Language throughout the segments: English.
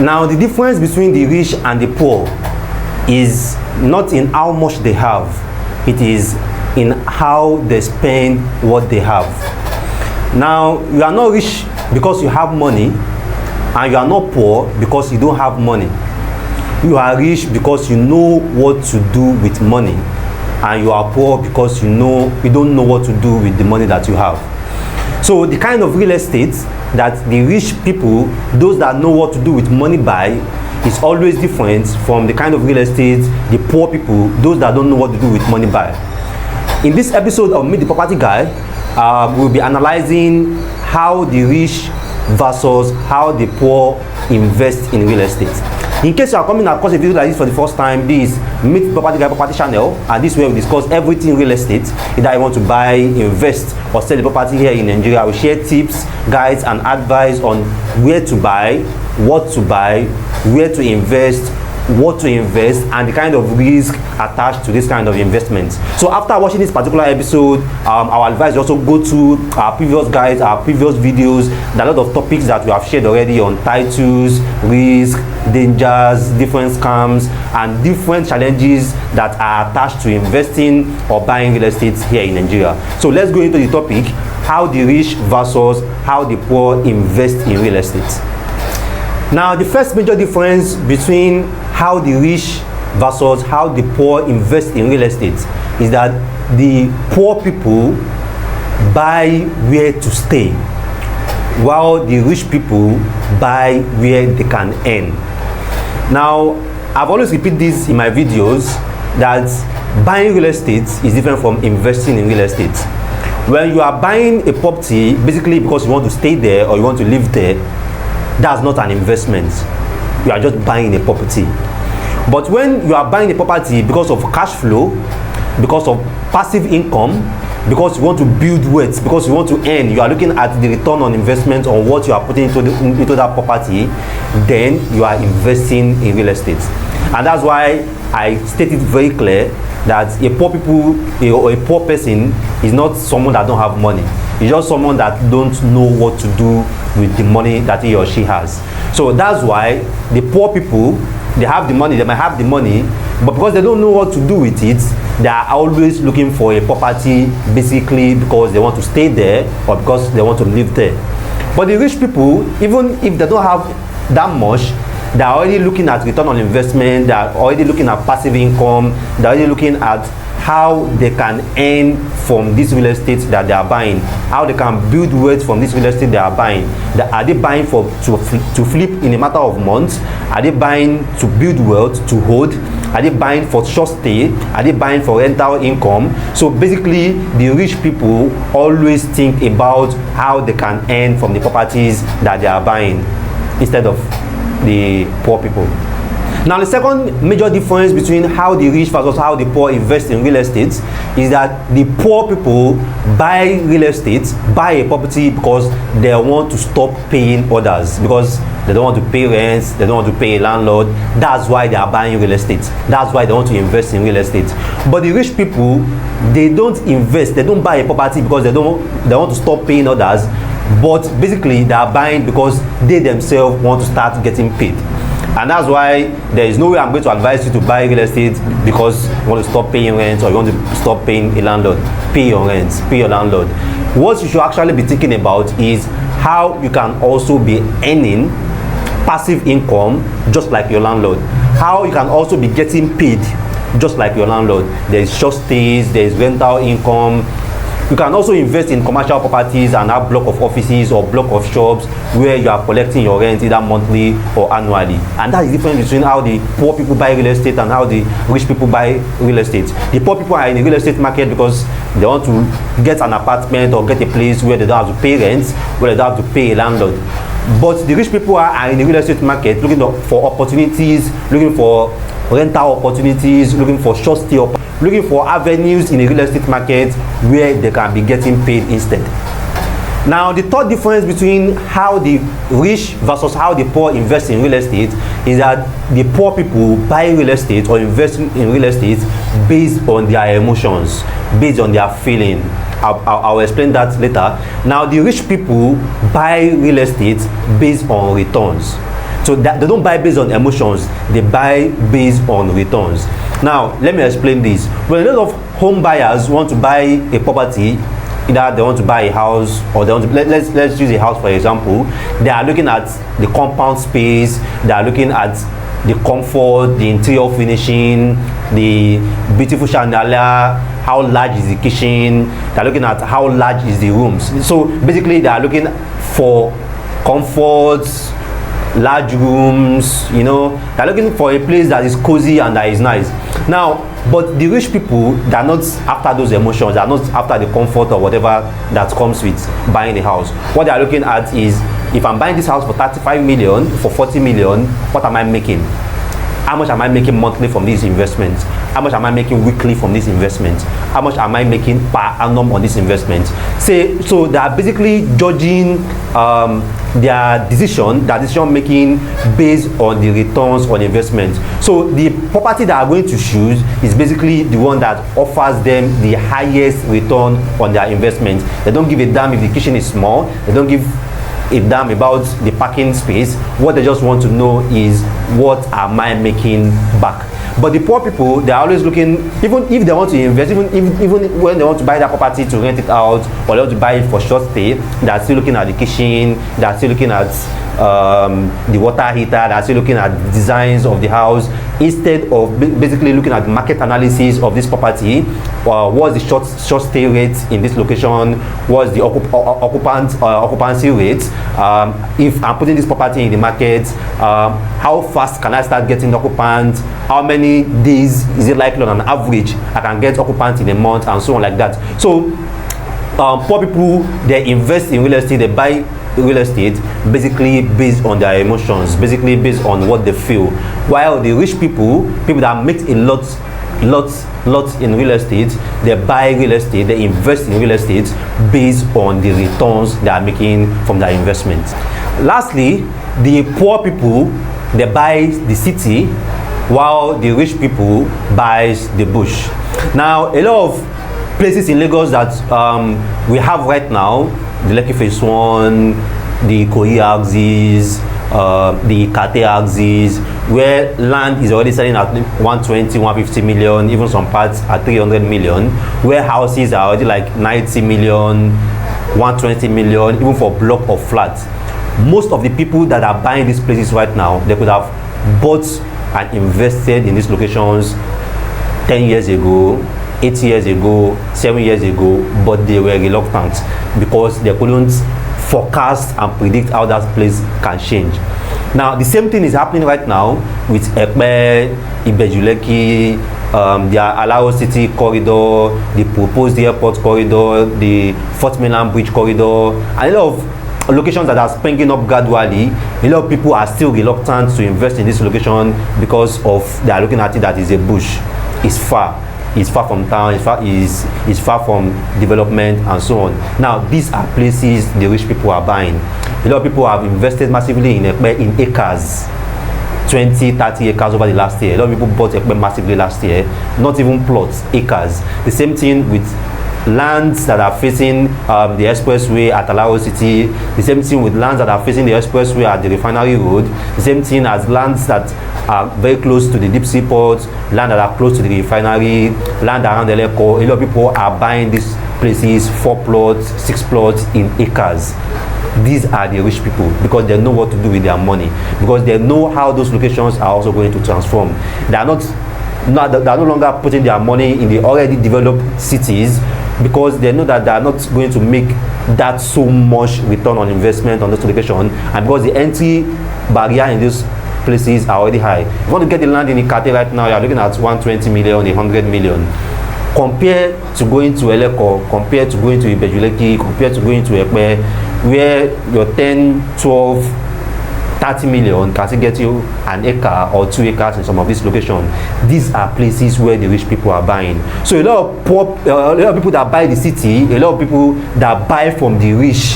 Now, the difference between the rich and the poor is not in how much they have, it is in how they spend what they have. Now, you are not rich because you have money, and you are not poor because you don't have money. You are rich because you know what to do with money, and you are poor because you don't know what to do with the money that you have. So the kind of real estate that the rich people, those that know what to do with money buy, is always different from the kind of real estate the poor people, those that don't know what to do with money buy. In this episode of Meet the Property Guy, we'll be analyzing how the rich versus how the poor invest in real estate. In case you are coming across a video like this for the first time, this is Meet the Property Guy Property Channel, and this is where we discuss everything real estate. Either you want to buy, invest, or sell the property here in Nigeria. We share tips, guides, and advice on where to buy, what to buy, where to invest, what to invest, and the kind of risk attached to this kind of investment. So after watching this particular episode, our advice is also go to our previous guides, our previous videos. There are a lot of topics that we have shared already on titles, risk, dangers, different scams, and different challenges that are attached to investing or buying real estate here in Nigeria. So let's go into the topic: how the rich versus how the poor invest in real estate. Now, the first major difference between how the rich versus how the poor invest in real estate is that the poor people buy where to stay, while the rich people buy where they can earn. Now, I've always repeated this in my videos that buying real estate is different from investing in real estate. When you are buying a property basically because you want to stay there or you want to live there, that's not an investment. You are just buying a property. But when you are buying a property because of cash flow, because of passive income, because you want to build wealth, because you want to earn, you are looking at the return on investment on what you are putting into that property, then you are investing in real estate. And that's why I stated very clear that a poor person is not someone that don't have money. It's just someone that don't know what to do with the money that he or she has. So that's why the poor people, they have the money, they might have the money, but because they don't know what to do with it, they are always looking for a property basically because they want to stay there or because they want to live there. But the rich people, even if they don't have that much, they are already looking at return on investment, they are already looking at passive income, they are already looking at how they can earn from this real estate that they are buying, how they can build wealth from this real estate they are buying. Are they buying to flip in a matter of months? Are they buying to build wealth, to hold? Are they buying for short stay? Are they buying for rental income? So basically, the rich people always think about how they can earn from the properties that they are buying instead of the poor people. Now, the second major difference between how the rich versus how the poor invest in real estate is that the poor people buy real estate, buy a property because they want to stop paying others, because they don't want to pay rents, they don't want to pay a landlord. That's why they are buying real estate. That's why they want to invest in real estate. But the rich people, they don't invest, they don't buy a property because they want to stop paying others, but basically they are buying because they themselves want to start getting paid. And that's why there is no way I'm going to advise you to buy real estate because you want to stop paying rent or you want to stop paying a landlord. Pay your rent, pay your landlord. What you should actually be thinking about is how you can also be earning passive income just like your landlord. How you can also be getting paid just like your landlord. There is short stays, there is rental income. You can also invest in commercial properties and have block of offices or block of shops where you are collecting your rent either monthly or annually. And that is different between how the poor people buy real estate and how the rich people buy real estate. The poor people are in the real estate market because they want to get an apartment or get a place where they don't have to pay rent, where they don't have to pay a landlord. But the rich people are in the real estate market looking for opportunities, looking for rental opportunities, looking for short stay opportunities, looking for avenues in the real estate market where they can be getting paid instead. Now, the third difference between how the rich versus how the poor invest in real estate is that the poor people buy real estate or invest in real estate based on their emotions, based on their feeling. I'll explain that later. Now, the rich people buy real estate based on returns. So that they don't buy based on emotions, they buy based on returns. Now let me explain this. When a lot of home buyers want to buy a property, either they want to buy a house or they want to, let's use a house for example, they are looking at the compound space, they are looking at the comfort, the interior finishing, the beautiful chandelier, how large is the kitchen, they are looking at how large is the rooms. So basically they are looking for comfort, large rooms, you know, they're looking for a place that is cozy and that is nice. Now, but the rich people, they're not after those emotions, they're not after the comfort or whatever that comes with buying a house. What they're looking at is, if I'm buying this house for 35 million, for 40 million, what am I making? How much am I making monthly from these investments? How much am I making weekly from this investment? How much am I making per annum on this investment? So they are basically judging their decision making based on the returns on investment. So the property that are going to choose is basically the one that offers them the highest return on their investment. They don't give a damn if the kitchen is small. They don't give a damn about the parking space. What they just want to know is, what am I making back? But the poor people, they are always looking, even if they want to invest, even when they want to buy that property to rent it out, or they want to buy it for short stay, they are still looking at the kitchen, they are still looking at the water heater, they are still looking at the designs of the house, instead of basically looking at the market analysis of this property. What's the short stay rate in this location? What's the occupancy rate? If I'm putting this property in the market, how fast can I start getting occupants? How many days is it likely on an average I can get occupants in a month, and so on like that. So poor people, they invest in real estate, they buy real estate basically based on their emotions, basically based on what they feel, while the rich people that make a lot in real estate, they buy real estate, they invest in real estate based on the returns they are making from their investment. Lastly, the poor people, they buy the city, while the rich people buys the bush. Now, a lot of places in Lagos that we have right now, the Lekki Phase 1, the Ikoyi axis, the Kate axis, where land is already selling at 120, 150 million, even some parts at 300 million, where houses are already like 90 million, 120 million, even for block of flats. Most of the people that are buying these places right now, they could have bought and invested in these locations 10 years ago, 8 years ago, 7 years ago, but they were reluctant because they couldn't forecast and predict how that place can change. Now, the same thing is happening right now with Epe, Ibeju-Lekki, the Alao City corridor, the proposed airport corridor, the Fort Mainland Bridge corridor, and a lot of locations that are springing up gradually. A lot of people are still reluctant to invest in this location because of they are looking at it that is a bush, it's far from town, it's far from development, and so on. Now, these are places the rich people are buying. A lot of people have invested massively in acres, 20, 30 acres over the last year. A lot of people bought Ekpe massively last year, not even plots, acres. The same thing with lands that are facing the expressway at Alao City, the same thing with lands that are facing the expressway at the Refinery Road, the same thing as lands that are very close to the deep sea port, land that are close to the refinery, land around the Eleko. A lot of people are buying these places, 4 plots, 6 plots in acres. These are the rich people because they know what to do with their money, because they know how those locations are also going to transform. They are no longer putting their money in the already developed cities because they know that they are not going to make that so much return on investment on this location, and because the entry barrier in these places are already high. If you want to get the land in Ikate right now, you are looking at 120 million, 100 million. Compared to going to Eleko, compared to going to Ibeju-Lekki, compared to going to Epe, where your 10, 12, 30 million can still get you an acre or 2 acres in some of these locations. These are places where the rich people are buying. So a lot of people that buy the city, a lot of people that buy from the rich,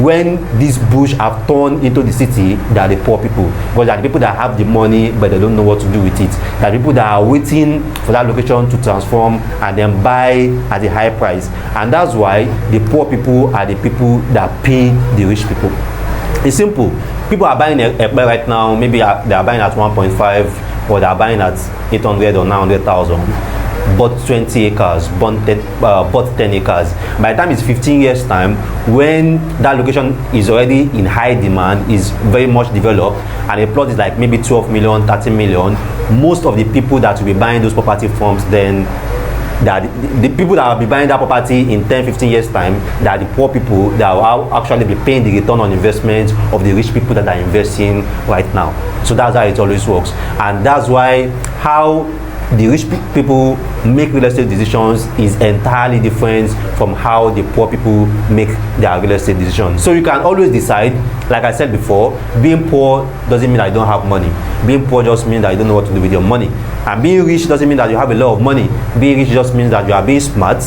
when these bush have turned into the city, they are the poor people, because they are the people that have the money but they don't know what to do with it. They are the people that are waiting for that location to transform and then buy at a high price, and that's why the poor people are the people that pay the rich people. It's simple. people are buying a right now, maybe they are buying at 1.5 or they are buying at 800 or 900,000, bought 20 acres, bought 10 acres. By the time it's 15 years time, when that location is already in high demand, is very much developed, and a plot is like maybe 12 million, 13 million, most of the people that will be buying those property firms, then that the people that will be buying that property in 10-15 years time, that are the poor people that will actually be paying the return on investment of the rich people that are investing right now. So that's how it always works, and that's why how the rich people make real estate decisions is entirely different from how the poor people make their real estate decisions. So you can always decide, like I said before, being poor doesn't mean that you don't have money. Being poor just means that you don't know what to do with your money. And being rich doesn't mean that you have a lot of money. Being rich just means that you are being smart,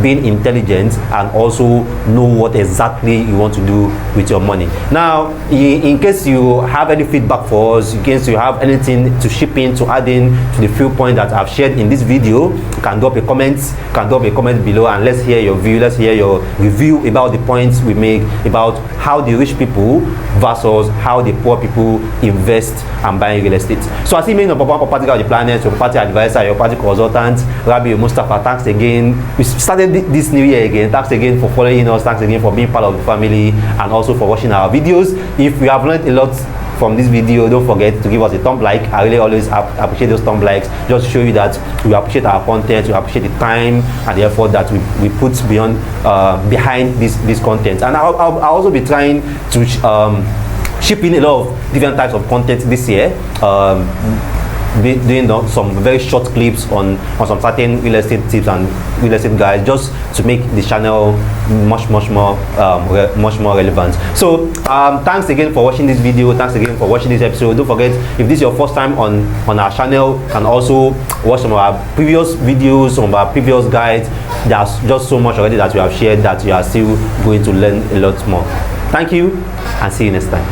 being intelligent, and also know what exactly you want to do with your money. Now, in case you have any feedback for us, in case you have anything to chip in, to add in to the few points that I've shared in this video, you can drop a comment. Below, and let's hear your view, let's hear your review about the points we make about how the rich people versus how the poor people invest and buy real estate. So as email number one property of the planet, your property advisor, your property consultant, Rabiu Mustafa, thanks again. We started this new year again. Thanks again for following us, thanks again for being part of the family, and also for watching our videos. If you have learned a lot from this video, don't forget to give us a thumb like. I really always appreciate those thumb likes, just to show you that we appreciate our content, we appreciate the time and the effort that we put behind this content. And I'll also be trying to ship in a lot of different types of content this year, doing some very short clips on some certain real estate tips and real estate guides, just to make the channel much more relevant. So thanks again for watching this video, thanks again for watching this episode. Don't forget, if this is your first time on our channel, you can also watch some of our previous videos, some of our previous guides. There's just so much already that we have shared that you are still going to learn a lot more. Thank you, and see you next time.